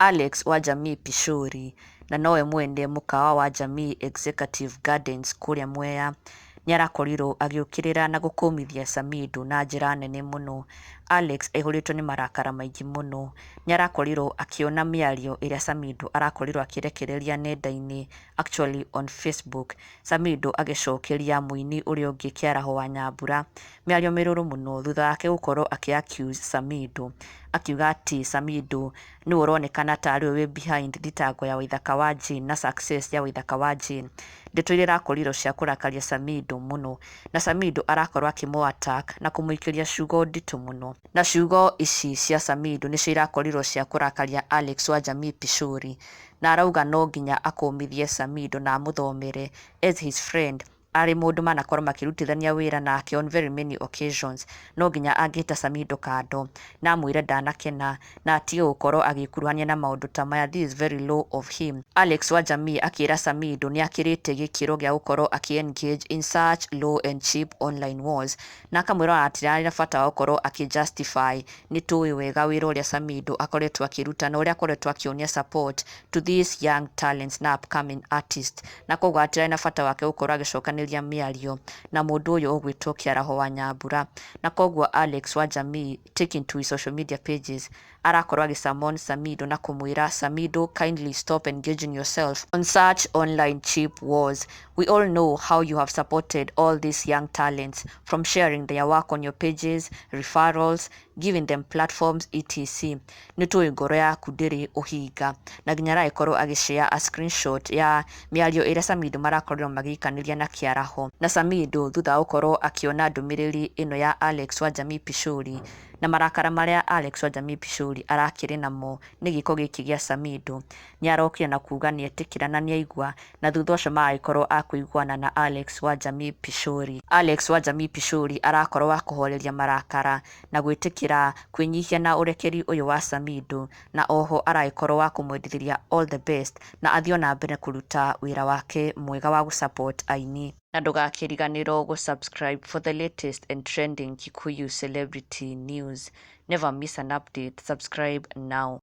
Alex wa Jamii Pishori na nowe mwene mukawa wa Jamii Executive Gardens kuria Mwea niarakorirwo agiukirira na gukumithia Samidoh na njira nene muno. Alex ehuritwo ni marakara maingi muno. Niarakorirwo akiona miario iria Samidoh arakorirwo akirekereria nenda-ini, actually on Facebook. Samidoh agicokeria muini uria ungi Kiaraho wa Nyambura miario miruru muno thutha wake gukorwo aki-accuse Samidoh, akiuga ati Samidoh ni uronekana tari we behind thitango ya waithaka wa Jane na success ya waithaka wa Jane. Ndeto iria irakorirwo cia kurakaria Samidoh muno, na Samidoh arakorwo akimo attack na kumuikiria ciugo nditu muno. Na ciugo ici cia Samidoh ni cio irakorirwo cia kurakaria Alex wa Jamii Pishori, na arauga no nginya akumithie Samidoh na amuthomere as his friend. Ari mundu manakorwo makirutithania wira nake on very many occasions. No nginya angita Samidoh kando na mwire ndanakena na atige gukorwo agikuruhania na maundu ta maya. This is very low of him. Alex wa Jamii akira Samidoh ni akirite gikiro gia gukorwo aki-engage in such low and cheap online wars, na akamwira atirari na bata wa gukorwo aki-justify ni tuwi wega wira uria Samidoh akoretwo akiruta na uria akoretwo akionia support to these young talents na upcoming artists, na koguo atirari na bata wake gukorwo agicokana miario na mundu uyu ugwitwo Kiaraho wa Nyambura. Na koguo Alex wa Jamii, taking to his social media pages, arakorwo agisamon Samidoh na kumwira, Samidoh, kindly stop engaging yourself on such online cheap wars. We all know how you have supported all these young talents, from sharing their work on your pages, referrals, giving them platforms, etc. Nitui ngoro yaku ndiri uhinga. Na nginya araikorwo agishare a screenshot ya miario iria Samidoh marakorirwo magikaniria na Kiaraho. Na Samidoh thutha gukorwo akiona ndumiriri ino ya Alex wa Jamii Pishori na marakara maria Alex wa Jamii Pishori arakiri namo ni giko giki gia Samidoh, ni arokire na kuga ni etikira na ni aigua, na thutha ucio magaikorwo akuiguana na Alex wa Jamii Pishori. Alex wa Jamii Pishori arakorwo wa kuhoreria marakara na gwitikira kwinyihia na urekeri uyu wa Samidoh, na oho araikorwo wa kumwendithiria all the best na athio na mbere kuruta wira wake mwega wa gusupport aini. Na ndugakiriganirwo gusubscribe for the latest and trending Kikuyu celebrity news. Never miss an update. Subscribe now.